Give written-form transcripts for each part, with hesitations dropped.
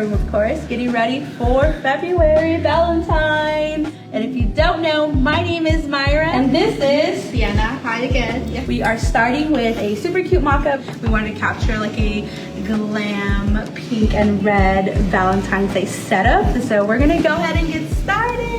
showroom, of course, getting ready for February Valentine. And if you don't know, my name is Myra, and this is Sienna. Hi again. Yep. We are starting with a super cute mock-up. We wanted to capture like a glam pink and red Valentine's Day setup. So we're gonna go ahead and get started.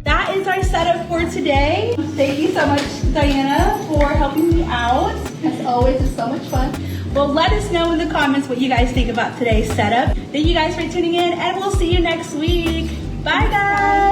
That is our setup for today. Thank you so much, Diana, for helping me out. As always, it's so much fun. Well, let us know in the comments what you guys think about today's setup. Thank you guys for tuning in, and we'll see you next week. Bye, guys.